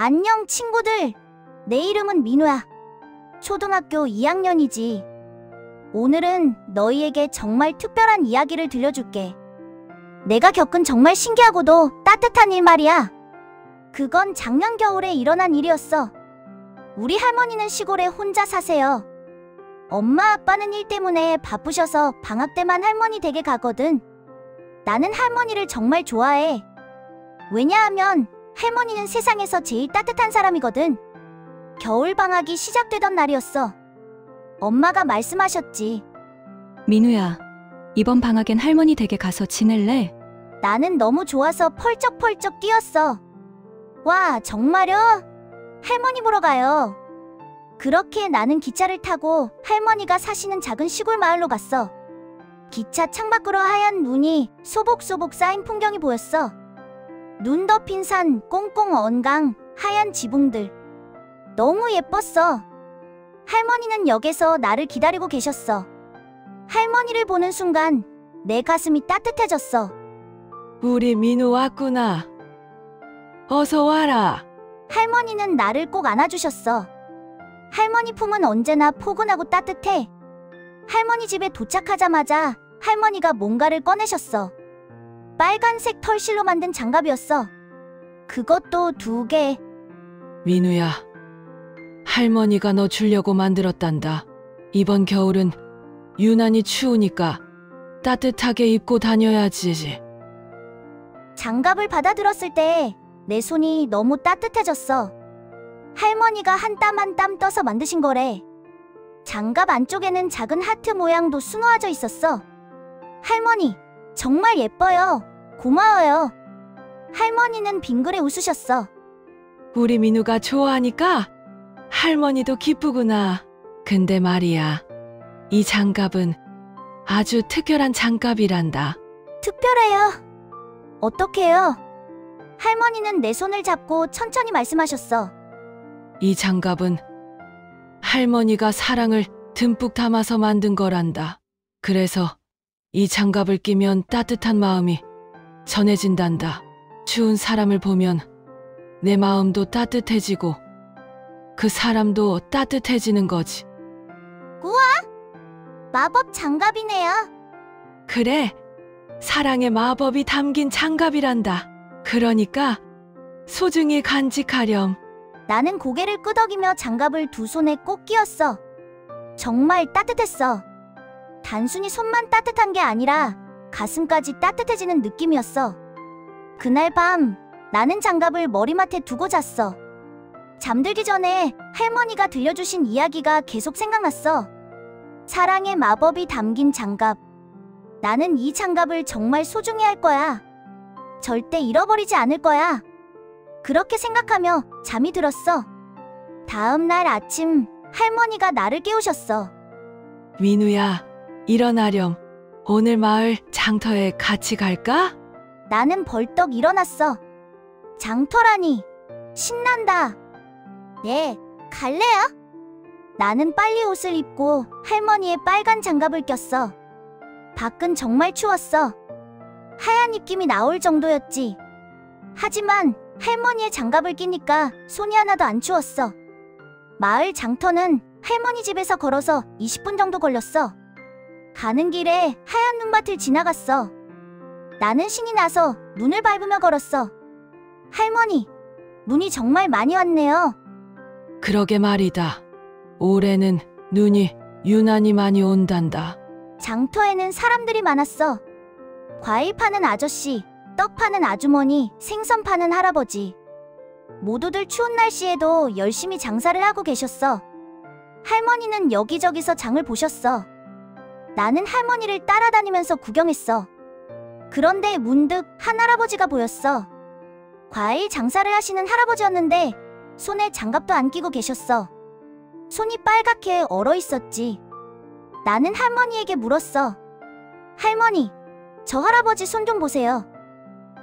안녕 친구들. 내 이름은 민우야. 초등학교 2학년이지. 오늘은 너희에게 정말 특별한 이야기를 들려줄게. 내가 겪은 정말 신기하고도 따뜻한 일 말이야. 그건 작년 겨울에 일어난 일이었어. 우리 할머니는 시골에 혼자 사세요. 엄마 아빠는 일 때문에 바쁘셔서 방학 때만 할머니 댁에 가거든. 나는 할머니를 정말 좋아해. 왜냐하면 할머니는 세상에서 제일 따뜻한 사람이거든. 겨울 방학이 시작되던 날이었어. 엄마가 말씀하셨지. 민우야, 이번 방학엔 할머니 댁에 가서 지낼래? 나는 너무 좋아서 펄쩍펄쩍 뛰었어. 와, 정말요? 할머니 보러 가요. 그렇게 나는 기차를 타고 할머니가 사시는 작은 시골 마을로 갔어. 기차 창밖으로 하얀 눈이 소복소복 쌓인 풍경이 보였어. 눈 덮인 산, 꽁꽁 언 강, 하얀 지붕들. 너무 예뻤어. 할머니는 역에서 나를 기다리고 계셨어. 할머니를 보는 순간 내 가슴이 따뜻해졌어. 우리 민우 왔구나. 어서 와라. 할머니는 나를 꼭 안아주셨어. 할머니 품은 언제나 포근하고 따뜻해. 할머니 집에 도착하자마자 할머니가 뭔가를 꺼내셨어. 빨간색 털실로 만든 장갑이었어. 그것도 2개. 민우야, 할머니가 너 주려고 만들었단다. 이번 겨울은 유난히 추우니까 따뜻하게 입고 다녀야지. 장갑을 받아들었을 때 내 손이 너무 따뜻해졌어. 할머니가 한 땀 한 땀 떠서 만드신 거래. 장갑 안쪽에는 작은 하트 모양도 수놓아져 있었어. 할머니, 정말 예뻐요. 고마워요. 할머니는 빙그레 웃으셨어. 우리 민우가 좋아하니까 할머니도 기쁘구나. 근데 말이야, 이 장갑은 아주 특별한 장갑이란다. 특별해요. 어떡해요? 할머니는 내 손을 잡고 천천히 말씀하셨어. 이 장갑은 할머니가 사랑을 듬뿍 담아서 만든 거란다. 그래서 이 장갑을 끼면 따뜻한 마음이 전해진단다. 추운 사람을 보면 내 마음도 따뜻해지고 그 사람도 따뜻해지는 거지. 우와! 마법 장갑이네요. 그래, 사랑의 마법이 담긴 장갑이란다. 그러니까 소중히 간직하렴. 나는 고개를 끄덕이며 장갑을 2 손에 꼭 끼웠어. 정말 따뜻했어. 단순히 손만 따뜻한 게 아니라 가슴까지 따뜻해지는 느낌이었어. 그날 밤 나는 장갑을 머리맡에 두고 잤어. 잠들기 전에 할머니가 들려주신 이야기가 계속 생각났어. 사랑의 마법이 담긴 장갑. 나는 이 장갑을 정말 소중히 할 거야. 절대 잃어버리지 않을 거야. 그렇게 생각하며 잠이 들었어. 다음 날 아침 할머니가 나를 깨우셨어. 민우야, 일어나렴. 오늘 마을 장터에 같이 갈까? 나는 벌떡 일어났어. 장터라니, 신난다. 네, 갈래요? 나는 빨리 옷을 입고 할머니의 빨간 장갑을 꼈어. 밖은 정말 추웠어. 하얀 입김이 나올 정도였지. 하지만 할머니의 장갑을 끼니까 손이 하나도 안 추웠어. 마을 장터는 할머니 집에서 걸어서 20분 정도 걸렸어. 가는 길에 하얀 눈밭을 지나갔어. 나는 신이 나서 눈을 밟으며 걸었어. 할머니, 눈이 정말 많이 왔네요. 그러게 말이다. 올해는 눈이 유난히 많이 온단다. 장터에는 사람들이 많았어. 과일 파는 아저씨, 떡 파는 아주머니, 생선 파는 할아버지. 모두들 추운 날씨에도 열심히 장사를 하고 계셨어. 할머니는 여기저기서 장을 보셨어. 나는 할머니를 따라다니면서 구경했어. 그런데 문득 한 할아버지가 보였어. 과일 장사를 하시는 할아버지였는데 손에 장갑도 안 끼고 계셨어. 손이 빨갛게 얼어 있었지. 나는 할머니에게 물었어. 할머니, 저 할아버지 손 좀 보세요.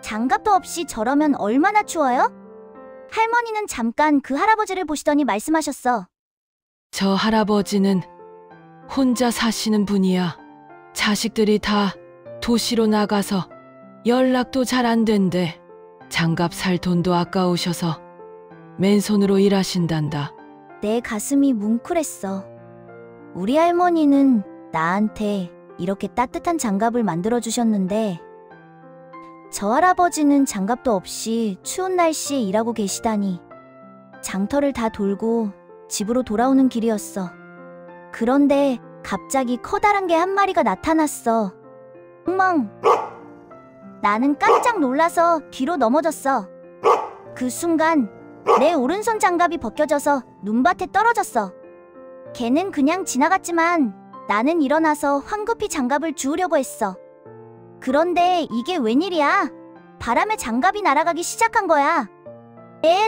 장갑도 없이 저러면 얼마나 추워요? 할머니는 잠깐 그 할아버지를 보시더니 말씀하셨어. 저 할아버지는 혼자 사시는 분이야. 자식들이 다 도시로 나가서 연락도 잘 안 된대. 장갑 살 돈도 아까우셔서 맨손으로 일하신단다. 내 가슴이 뭉클했어. 우리 할머니는 나한테 이렇게 따뜻한 장갑을 만들어 주셨는데 저 할아버지는 장갑도 없이 추운 날씨에 일하고 계시다니. 장터를 다 돌고 집으로 돌아오는 길이었어. 그런데 갑자기 커다란 개 한 마리가 나타났어. 멍! 나는 깜짝 놀라서 뒤로 넘어졌어. 그 순간 내 오른손 장갑이 벗겨져서 눈밭에 떨어졌어. 걔는 그냥 지나갔지만 나는 일어나서 황급히 장갑을 주우려고 했어. 그런데 이게 웬일이야? 바람에 장갑이 날아가기 시작한 거야.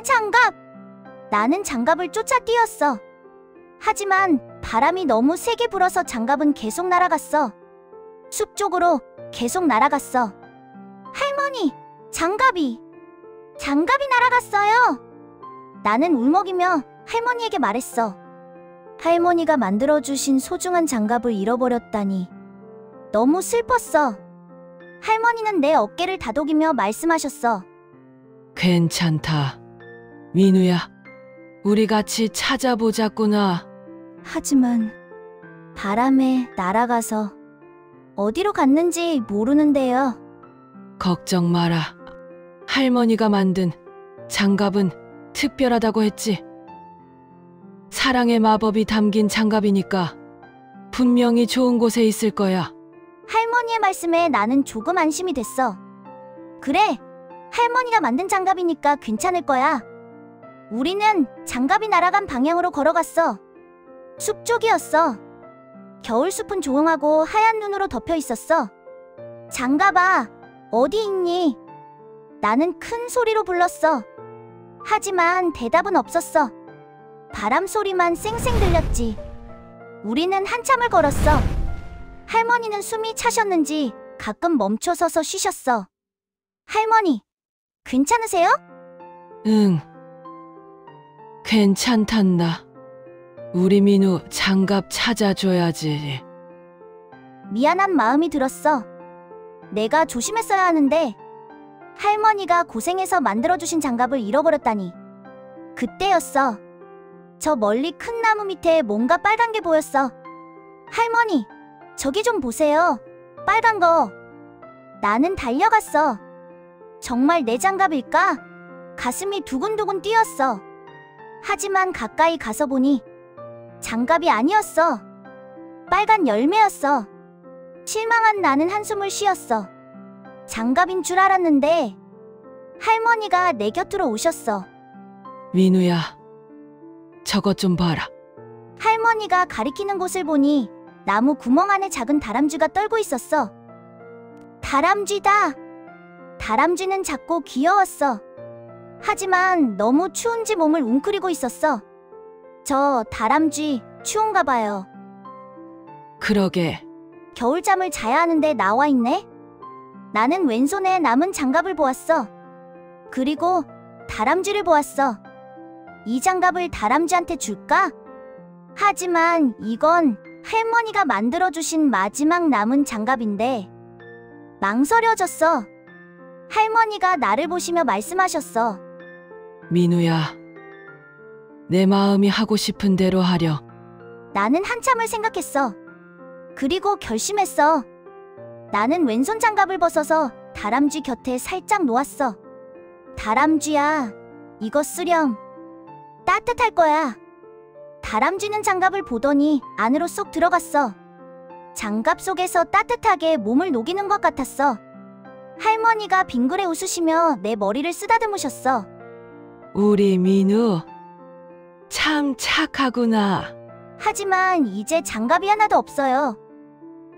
장갑! 나는 장갑을 쫓아 뛰었어. 하지만 바람이 너무 세게 불어서 장갑은 계속 날아갔어. 숲 쪽으로 계속 날아갔어. 할머니, 장갑이 날아갔어요. 나는 울먹이며 할머니에게 말했어. 할머니가 만들어주신 소중한 장갑을 잃어버렸다니. 너무 슬펐어. 할머니는 내 어깨를 다독이며 말씀하셨어. 괜찮다. 민우야, 우리 같이 찾아보자꾸나. 하지만 바람에 날아가서 어디로 갔는지 모르는데요. 걱정 마라. 할머니가 만든 장갑은 특별하다고 했지. 사랑의 마법이 담긴 장갑이니까 분명히 좋은 곳에 있을 거야. 할머니의 말씀에 나는 조금 안심이 됐어. 그래, 할머니가 만든 장갑이니까 괜찮을 거야. 우리는 장갑이 날아간 방향으로 걸어갔어. 숲 쪽이었어. 겨울숲은 조용하고 하얀 눈으로 덮여 있었어. 장갑아, 어디 있니? 나는 큰 소리로 불렀어. 하지만 대답은 없었어. 바람 소리만 쌩쌩 들렸지. 우리는 한참을 걸었어. 할머니는 숨이 차셨는지 가끔 멈춰서서 쉬셨어. 할머니, 괜찮으세요? 응. 괜찮단다. 우리 민우 장갑 찾아줘야지. 미안한 마음이 들었어. 내가 조심했어야 하는데 할머니가 고생해서 만들어주신 장갑을 잃어버렸다니. 그때였어. 저 멀리 큰 나무 밑에 뭔가 빨간 게 보였어. 할머니, 저기 좀 보세요. 빨간 거. 나는 달려갔어. 정말 내 장갑일까? 가슴이 두근두근 뛰었어. 하지만 가까이 가서 보니 장갑이 아니었어. 빨간 열매였어. 실망한 나는 한숨을 쉬었어. 장갑인 줄 알았는데 할머니가 내 곁으로 오셨어. 민우야, 저것 좀 봐라. 할머니가 가리키는 곳을 보니 나무 구멍 안에 작은 다람쥐가 떨고 있었어. 다람쥐다. 다람쥐는 작고 귀여웠어. 하지만 너무 추운지 몸을 웅크리고 있었어. 저 다람쥐 추운가 봐요. 그러게. 겨울잠을 자야 하는데 나와 있네. 나는 왼손에 남은 장갑을 보았어. 그리고 다람쥐를 보았어. 이 장갑을 다람쥐한테 줄까? 하지만 이건 할머니가 만들어주신 마지막 남은 장갑인데 망설여졌어. 할머니가 나를 보시며 말씀하셨어. 민우야, 내 마음이 하고 싶은 대로 하려. 나는 한참을 생각했어. 그리고 결심했어. 나는 왼손 장갑을 벗어서 다람쥐 곁에 살짝 놓았어. 다람쥐야, 이거 쓰렴. 따뜻할 거야. 다람쥐는 장갑을 보더니 안으로 쏙 들어갔어. 장갑 속에서 따뜻하게 몸을 녹이는 것 같았어. 할머니가 빙그레 웃으시며 내 머리를 쓰다듬으셨어. 우리 민우 참 착하구나. 하지만 이제 장갑이 하나도 없어요.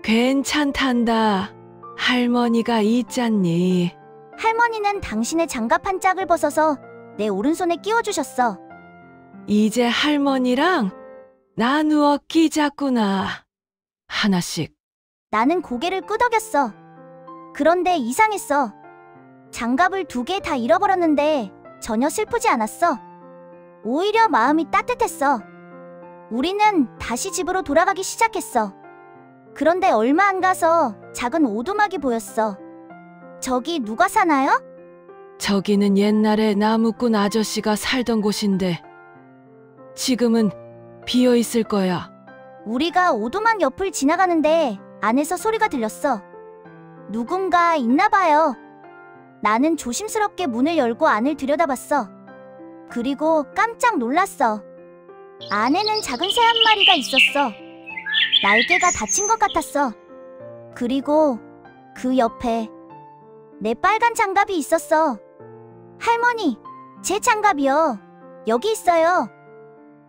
괜찮단다. 할머니가 있잖니. 할머니는 당신의 장갑 한 짝을 벗어서 내 오른손에 끼워주셨어. 이제 할머니랑 나누어 끼자꾸나. 하나씩. 나는 고개를 끄덕였어. 그런데 이상했어. 장갑을 2개 다 잃어버렸는데 전혀 슬프지 않았어. 오히려 마음이 따뜻했어. 우리는 다시 집으로 돌아가기 시작했어. 그런데 얼마 안 가서 작은 오두막이 보였어. 저기 누가 사나요? 저기는 옛날에 나무꾼 아저씨가 살던 곳인데 지금은 비어 있을 거야. 우리가 오두막 옆을 지나가는데 안에서 소리가 들렸어. 누군가 있나 봐요. 나는 조심스럽게 문을 열고 안을 들여다봤어. 그리고 깜짝 놀랐어. 안에는 작은 새 한 마리가 있었어. 날개가 다친 것 같았어. 그리고 그 옆에 내 빨간 장갑이 있었어. 할머니, 제 장갑이요. 여기 있어요.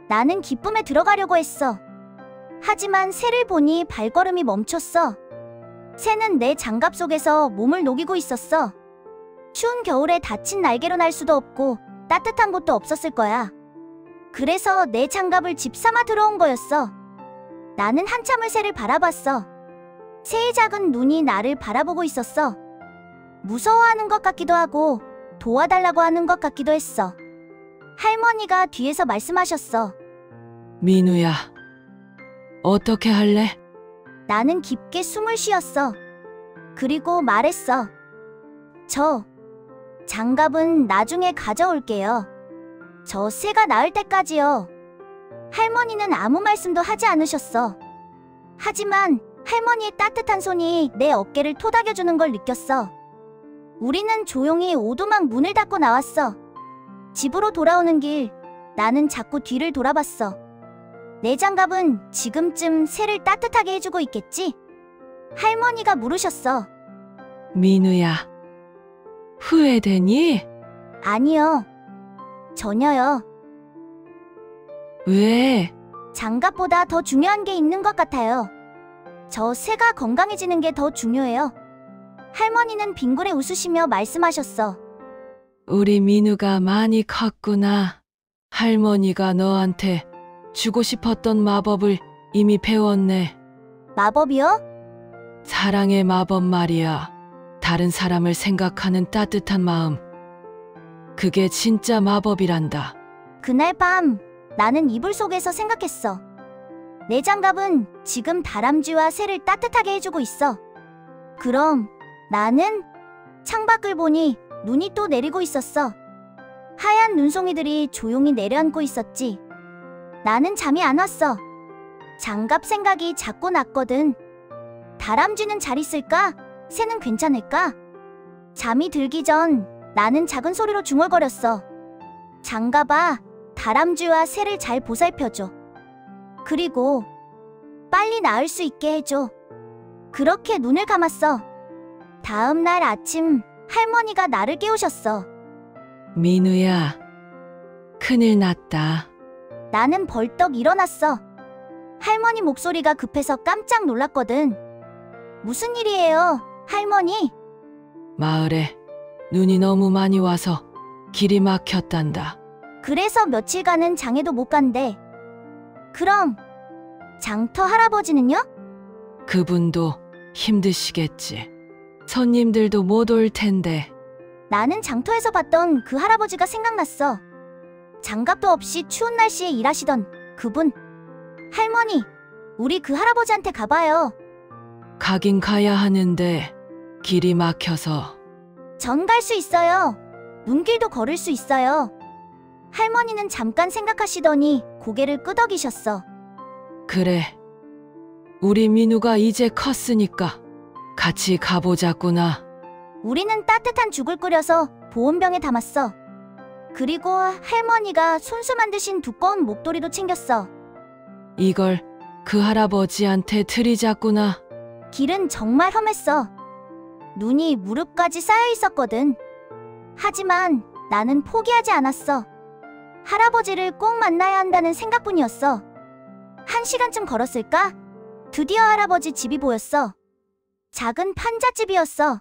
나는 기쁨에 들어가려고 했어. 하지만 새를 보니 발걸음이 멈췄어. 새는 내 장갑 속에서 몸을 녹이고 있었어. 추운 겨울에 다친 날개로 날 수도 없고 따뜻한 곳도 없었을 거야. 그래서 내 장갑을 집삼아 들어온 거였어. 나는 한참을 새를 바라봤어. 새의 작은 눈이 나를 바라보고 있었어. 무서워하는 것 같기도 하고 도와달라고 하는 것 같기도 했어. 할머니가 뒤에서 말씀하셨어. 민우야, 어떻게 할래? 나는 깊게 숨을 쉬었어. 그리고 말했어. 저 장갑은 나중에 가져올게요. 저 새가 나을 때까지요. 할머니는 아무 말씀도 하지 않으셨어. 하지만 할머니의 따뜻한 손이 내 어깨를 토닥여주는 걸 느꼈어. 우리는 조용히 오두막 문을 닫고 나왔어. 집으로 돌아오는 길, 나는 자꾸 뒤를 돌아봤어. 내 장갑은 지금쯤 새를 따뜻하게 해주고 있겠지? 할머니가 물으셨어. 민우야, 후회되니? 아니요. 전혀요. 왜? 장갑보다 더 중요한 게 있는 것 같아요. 저 새가 건강해지는 게 더 중요해요. 할머니는 빙그레 웃으시며 말씀하셨어. 우리 민우가 많이 컸구나. 할머니가 너한테 주고 싶었던 마법을 이미 배웠네. 마법이요? 사랑의 마법 말이야. 다른 사람을 생각하는 따뜻한 마음. 그게 진짜 마법이란다. 그날 밤 나는 이불 속에서 생각했어. 내 장갑은 지금 다람쥐와 새를 따뜻하게 해주고 있어. 그럼 나는 창밖을 보니 눈이 또 내리고 있었어. 하얀 눈송이들이 조용히 내려앉고 있었지. 나는 잠이 안 왔어. 장갑 생각이 자꾸 났거든. 다람쥐는 잘 있을까? 새는 괜찮을까? 잠이 들기 전 나는 작은 소리로 중얼거렸어. 장갑아, 다람쥐와 새를 잘 보살펴줘. 그리고 빨리 나을 수 있게 해줘. 그렇게 눈을 감았어. 다음 날 아침 할머니가 나를 깨우셨어. 민우야, 큰일 났다. 나는 벌떡 일어났어. 할머니 목소리가 급해서 깜짝 놀랐거든. 무슨 일이에요, 할머니? 마을에 눈이 너무 많이 와서 길이 막혔단다. 그래서 며칠간은 장에도 못 간대. 그럼 장터 할아버지는요? 그분도 힘드시겠지. 손님들도 못 올 텐데. 나는 장터에서 봤던 그 할아버지가 생각났어. 장갑도 없이 추운 날씨에 일하시던 그분. 할머니, 우리 그 할아버지한테 가봐요. 가긴 가야 하는데 길이 막혀서. 전 갈 수 있어요. 눈길도 걸을 수 있어요. 할머니는 잠깐 생각하시더니 고개를 끄덕이셨어. 그래. 우리 민우가 이제 컸으니까 같이 가보자꾸나. 우리는 따뜻한 죽을 끓여서 보온병에 담았어. 그리고 할머니가 손수 만드신 두꺼운 목도리도 챙겼어. 이걸 그 할아버지한테 드리자꾸나. 길은 정말 험했어. 눈이 무릎까지 쌓여 있었거든. 하지만 나는 포기하지 않았어. 할아버지를 꼭 만나야 한다는 생각뿐이었어. 1시간쯤 걸었을까? 드디어 할아버지 집이 보였어. 작은 판잣집이었어.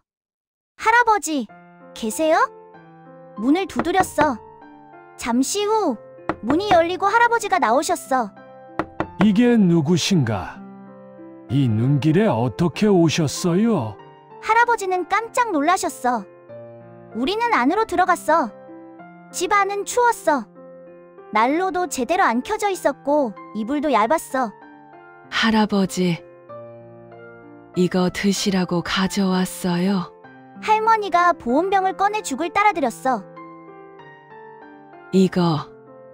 할아버지, 계세요? 문을 두드렸어. 잠시 후 문이 열리고 할아버지가 나오셨어. 이게 누구신가? 이 눈길에 어떻게 오셨어요? 할아버지는 깜짝 놀라셨어. 우리는 안으로 들어갔어. 집 안은 추웠어. 난로도 제대로 안 켜져 있었고 이불도 얇았어. 할아버지, 이거 드시라고 가져왔어요. 할머니가 보온병을 꺼내 죽을 따라드렸어. 이거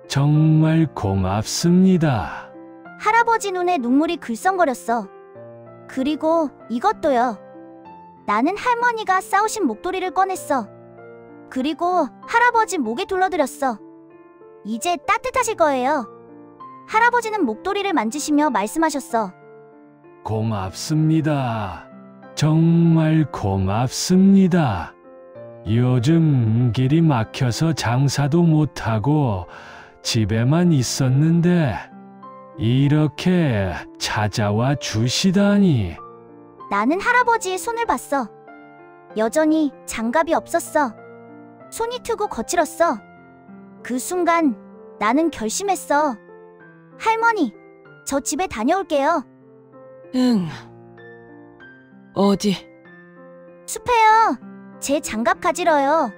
정말 고맙습니다. 할아버지 눈에 눈물이 글썽거렸어. 그리고 이것도요. 나는 할머니가 싸우신 목도리를 꺼냈어. 그리고 할아버지 목에 둘러드렸어. 이제 따뜻하실 거예요. 할아버지는 목도리를 만지시며 말씀하셨어. 고맙습니다. 정말 고맙습니다. 요즘 길이 막혀서 장사도 못하고 집에만 있었는데 이렇게 찾아와 주시다니. 나는 할아버지의 손을 봤어. 여전히 장갑이 없었어. 손이 트고 거칠었어. 그 순간 나는 결심했어. 할머니, 저 집에 다녀올게요. 응. 어디? 숲에요. 제 장갑 가지러요.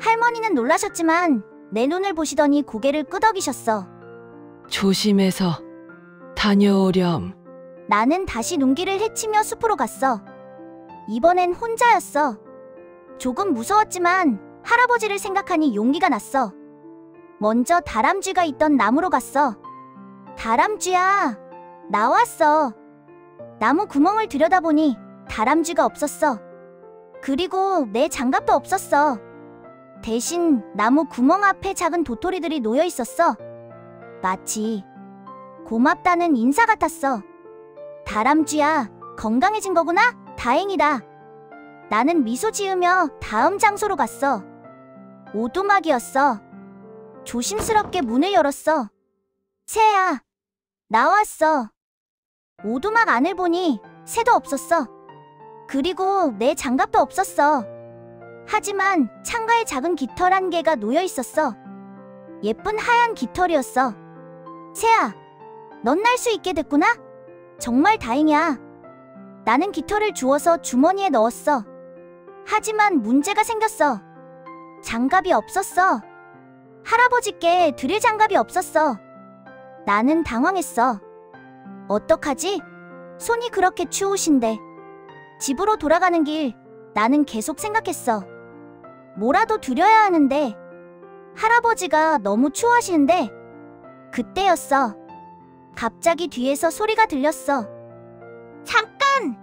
할머니는 놀라셨지만 내 눈을 보시더니 고개를 끄덕이셨어. 조심해서 다녀오렴. 나는 다시 눈길을 헤치며 숲으로 갔어. 이번엔 혼자였어. 조금 무서웠지만 할아버지를 생각하니 용기가 났어. 먼저 다람쥐가 있던 나무로 갔어. 다람쥐야, 나왔어. 나무 구멍을 들여다보니 다람쥐가 없었어. 그리고 내 장갑도 없었어. 대신 나무 구멍 앞에 작은 도토리들이 놓여 있었어. 마치 고맙다는 인사 같았어. 다람쥐야, 건강해진 거구나? 다행이다. 나는 미소 지으며 다음 장소로 갔어. 오두막이었어. 조심스럽게 문을 열었어. 새야, 나왔어. 오두막 안을 보니 새도 없었어. 그리고 내 장갑도 없었어. 하지만 창가에 작은 깃털 한 개가 놓여 있었어. 예쁜 하얀 깃털이었어. 새야, 넌 날 수 있게 됐구나? 정말 다행이야. 나는 깃털을 주워서 주머니에 넣었어. 하지만 문제가 생겼어. 장갑이 없었어. 할아버지께 드릴 장갑이 없었어. 나는 당황했어. 어떡하지? 손이 그렇게 추우신데. 집으로 돌아가는 길, 나는 계속 생각했어. 뭐라도 드려야 하는데. 할아버지가 너무 추워하시는데. 그때였어. 갑자기 뒤에서 소리가 들렸어. 잠깐!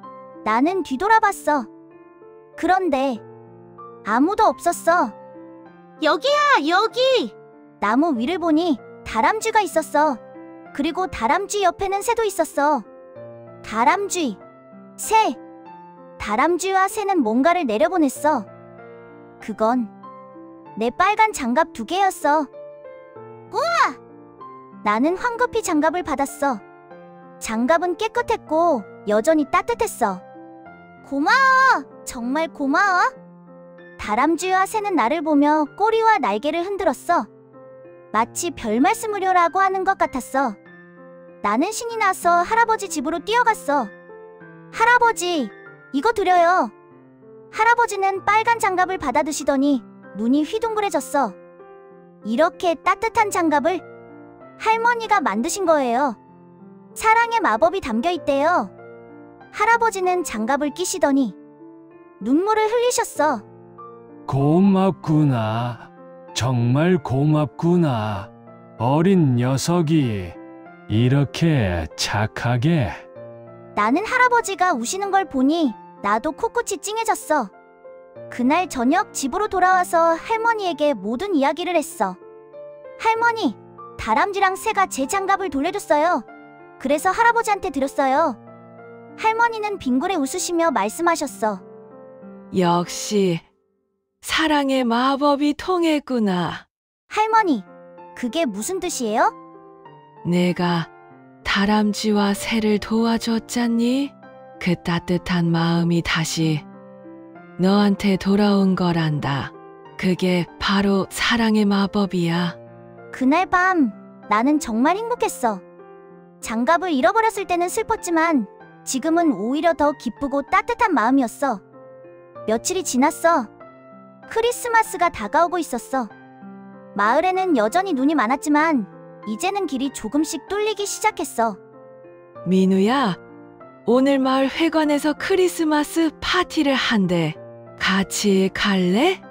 나는 뒤돌아봤어. 그런데 아무도 없었어. 여기야, 여기! 나무 위를 보니 다람쥐가 있었어. 그리고 다람쥐 옆에는 새도 있었어. 다람쥐, 새. 다람쥐와 새는 뭔가를 내려보냈어. 그건 내 빨간 장갑 2개였어. 우와! 나는 황급히 장갑을 받았어. 장갑은 깨끗했고 여전히 따뜻했어. 고마워! 정말 고마워! 다람쥐와 새는 나를 보며 꼬리와 날개를 흔들었어. 마치 별 말씀을요라고 하는 것 같았어. 나는 신이 나서 할아버지 집으로 뛰어갔어. 할아버지, 이거 드려요. 할아버지는 빨간 장갑을 받아드시더니 눈이 휘둥그레졌어. 이렇게 따뜻한 장갑을 할머니가 만드신 거예요. 사랑의 마법이 담겨 있대요. 할아버지는 장갑을 끼시더니 눈물을 흘리셨어. 고맙구나. 정말 고맙구나. 어린 녀석이 이렇게 착하게. 나는 할아버지가 우시는 걸 보니 나도 코끝이 찡해졌어. 그날 저녁 집으로 돌아와서 할머니에게 모든 이야기를 했어. 할머니, 다람쥐랑 새가 제 장갑을 돌려줬어요. 그래서 할아버지한테 드렸어요. 할머니는 빙그레 웃으시며 말씀하셨어. 역시 사랑의 마법이 통했구나. 할머니, 그게 무슨 뜻이에요? 내가 다람쥐와 새를 도와줬잖니? 그 따뜻한 마음이 다시 너한테 돌아온 거란다. 그게 바로 사랑의 마법이야. 그날 밤 나는 정말 행복했어. 장갑을 잃어버렸을 때는 슬펐지만 지금은 오히려 더 기쁘고 따뜻한 마음이었어. 며칠이 지났어. 크리스마스가 다가오고 있었어. 마을에는 여전히 눈이 많았지만 이제는 길이 조금씩 뚫리기 시작했어. 민우야, 오늘 마을 회관에서 크리스마스 파티를 한대. 같이 갈래?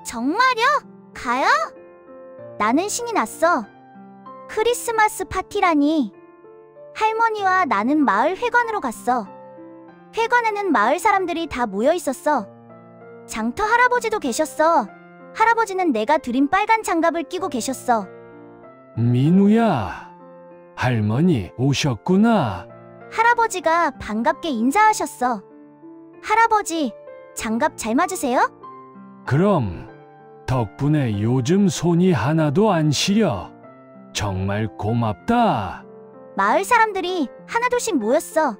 정말요? 가요? 나는 신이 났어. 크리스마스 파티라니. 할머니와 나는 마을 회관으로 갔어. 회관에는 마을 사람들이 다 모여 있었어. 장터 할아버지도 계셨어. 할아버지는 내가 드린 빨간 장갑을 끼고 계셨어. 민우야, 할머니 오셨구나. 할아버지가 반갑게 인사하셨어. 할아버지, 장갑 잘 맞으세요? 그럼 덕분에 요즘 손이 하나도 안 시려. 정말 고맙다. 마을 사람들이 하나둘씩 모였어.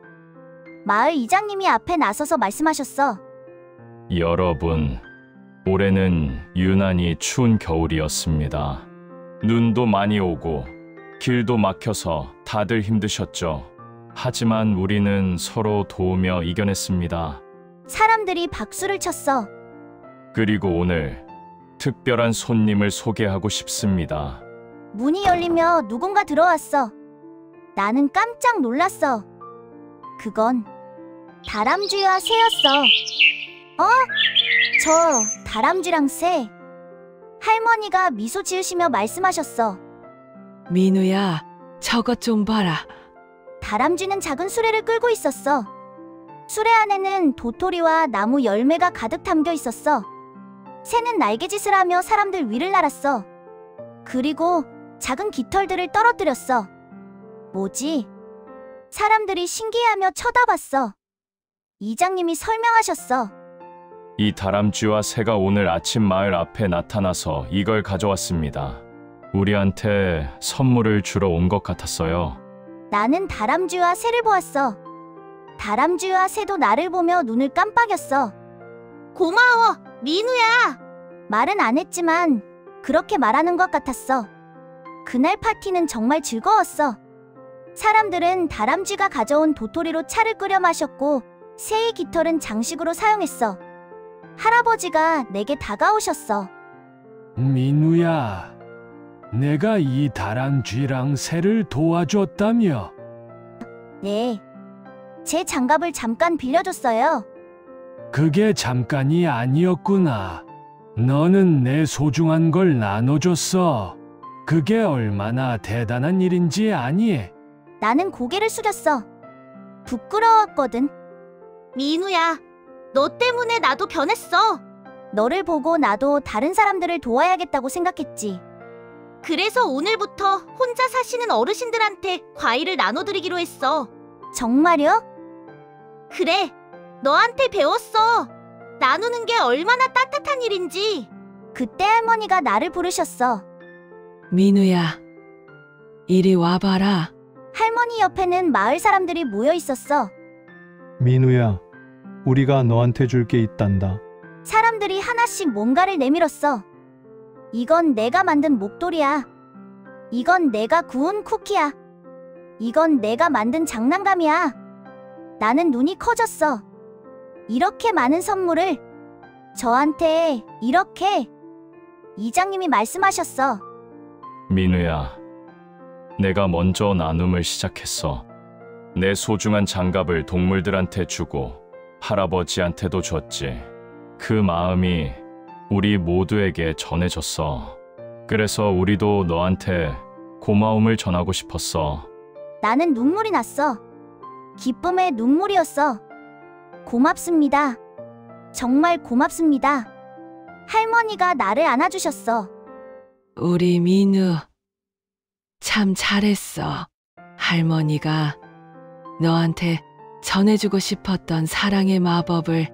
마을 이장님이 앞에 나서서 말씀하셨어. 여러분, 올해는 유난히 추운 겨울이었습니다. 눈도 많이 오고 길도 막혀서 다들 힘드셨죠. 하지만 우리는 서로 도우며 이겨냈습니다. 사람들이 박수를 쳤어. 그리고 오늘 특별한 손님을 소개하고 싶습니다. 문이 열리며 누군가 들어왔어. 나는 깜짝 놀랐어. 그건 다람쥐와 새였어. 저 다람쥐랑 새. 할머니가 미소 지으시며 말씀하셨어. 민우야, 저것 좀 봐라. 다람쥐는 작은 수레를 끌고 있었어. 수레 안에는 도토리와 나무 열매가 가득 담겨 있었어. 새는 날개짓을 하며 사람들 위를 날았어. 그리고 작은 깃털들을 떨어뜨렸어. 뭐지? 사람들이 신기해하며 쳐다봤어. 이장님이 설명하셨어. 이 다람쥐와 새가 오늘 아침 마을 앞에 나타나서 이걸 가져왔습니다. 우리한테 선물을 주러 온 것 같았어요. 나는 다람쥐와 새를 보았어. 다람쥐와 새도 나를 보며 눈을 깜빡였어. 고마워, 민우야. 말은 안 했지만 그렇게 말하는 것 같았어. 그날 파티는 정말 즐거웠어. 사람들은 다람쥐가 가져온 도토리로 차를 끓여 마셨고 새의 깃털은 장식으로 사용했어. 할아버지가 내게 다가오셨어. 민우야, 내가 이 다람쥐랑 새를 도와줬다며. 네, 제 장갑을 잠깐 빌려줬어요. 그게 잠깐이 아니었구나. 너는 내 소중한 걸 나눠줬어. 그게 얼마나 대단한 일인지 아니? 나는 고개를 숙였어. 부끄러웠거든. 민우야, 너 때문에 나도 변했어. 너를 보고 나도 다른 사람들을 도와야겠다고 생각했지. 그래서 오늘부터 혼자 사시는 어르신들한테 과일을 나눠드리기로 했어. 정말요? 그래, 너한테 배웠어. 나누는 게 얼마나 따뜻한 일인지. 그때 할머니가 나를 부르셨어. 민우야, 이리 와봐라. 할머니 옆에는 마을 사람들이 모여 있었어. 민우야, 우리가 너한테 줄 게 있단다. 사람들이 하나씩 뭔가를 내밀었어. 이건 내가 만든 목도리야. 이건 내가 구운 쿠키야. 이건 내가 만든 장난감이야. 나는 눈이 커졌어. 이렇게 많은 선물을 저한테 이렇게. 이장님이 말씀하셨어. 민우야, 내가 먼저 나눔을 시작했어. 내 소중한 장갑을 동물들한테 주고 할아버지한테도 줬지. 그 마음이 우리 모두에게 전해졌어. 그래서 우리도 너한테 고마움을 전하고 싶었어. 나는 눈물이 났어. 기쁨의 눈물이었어. 고맙습니다. 정말 고맙습니다. 할머니가 나를 안아주셨어. 우리 민우, 참 잘했어. 할머니가 너한테 전해주고 싶었던 사랑의 마법을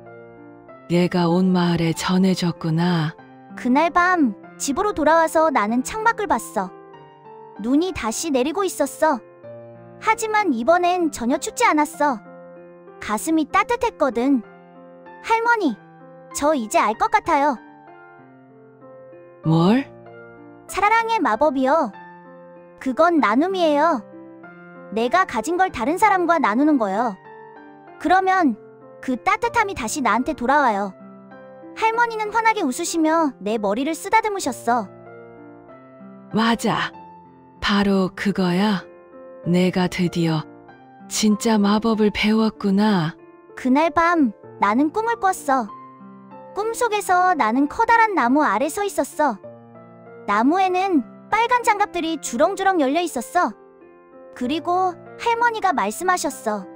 얘가 온 마을에 전해줬구나. 그날 밤 집으로 돌아와서 나는 창밖을 봤어. 눈이 다시 내리고 있었어. 하지만 이번엔 전혀 춥지 않았어. 가슴이 따뜻했거든. 할머니, 저 이제 알 것 같아요. 뭘? 사랑의 마법이요. 그건 나눔이에요. 내가 가진 걸 다른 사람과 나누는 거요. 그러면 그 따뜻함이 다시 나한테 돌아와요. 할머니는 환하게 웃으시며 내 머리를 쓰다듬으셨어. 맞아. 바로 그거야. 내가 드디어 진짜 마법을 배웠구나. 그날 밤 나는 꿈을 꿨어. 꿈속에서 나는 커다란 나무 아래 서 있었어. 나무에는 빨간 장갑들이 주렁주렁 열려 있었어. 그리고 할머니가 말씀하셨어.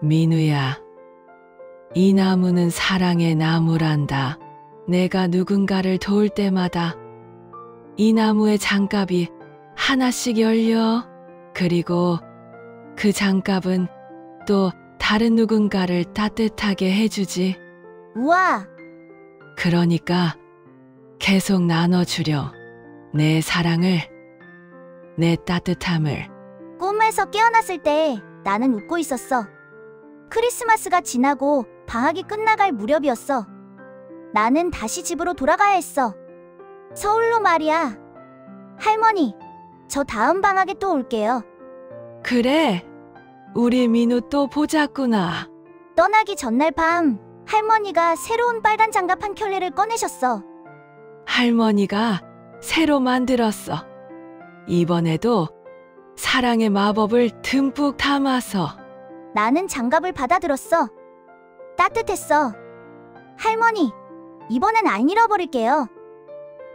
민우야, 이 나무는 사랑의 나무란다. 내가 누군가를 도울 때마다 이 나무의 장갑이 하나씩 열려. 그리고 그 장갑은 또 다른 누군가를 따뜻하게 해주지. 우와, 그러니까 계속 나눠주려. 내 사랑을, 내 따뜻함을. 꿈에서 깨어났을 때 나는 웃고 있었어. 크리스마스가 지나고 방학이 끝나갈 무렵이었어. 나는 다시 집으로 돌아가야 했어. 서울로 말이야. 할머니, 저 다음 방학에 또 올게요. 그래, 우리 민우 또 보자꾸나. 떠나기 전날 밤 할머니가 새로운 빨간 장갑 한 켤레를 꺼내셨어. 할머니가 새로 만들었어. 이번에도 사랑의 마법을 듬뿍 담아서. 나는 장갑을 받아들었어. 따뜻했어. 할머니, 이번엔 안 잃어버릴게요.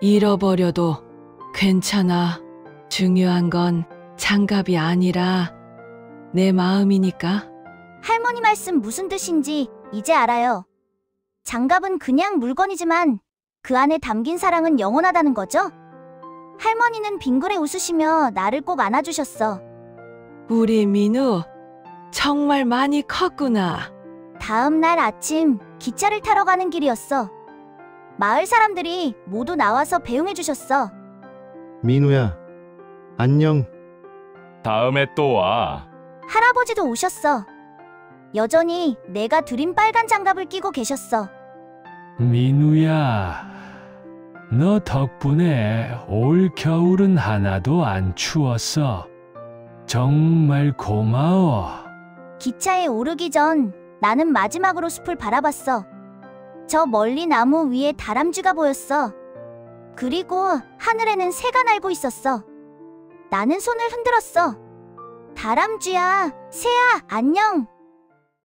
잃어버려도 괜찮아. 중요한 건 장갑이 아니라 내 마음이니까. 할머니 말씀 무슨 뜻인지 이제 알아요. 장갑은 그냥 물건이지만 그 안에 담긴 사랑은 영원하다는 거죠? 할머니는 빙그레 웃으시며 나를 꼭 안아주셨어. 우리 민우 정말 많이 컸구나. 다음 날 아침 기차를 타러 가는 길이었어. 마을 사람들이 모두 나와서 배웅해 주셨어. 민우야, 안녕. 다음에 또 와. 할아버지도 오셨어. 여전히 내가 드린 빨간 장갑을 끼고 계셨어. 민우야, 너 덕분에 올 겨울은 하나도 안 추웠어. 정말 고마워. 기차에 오르기 전 나는 마지막으로 숲을 바라봤어. 저 멀리 나무 위에 다람쥐가 보였어. 그리고 하늘에는 새가 날고 있었어. 나는 손을 흔들었어. 다람쥐야, 새야, 안녕.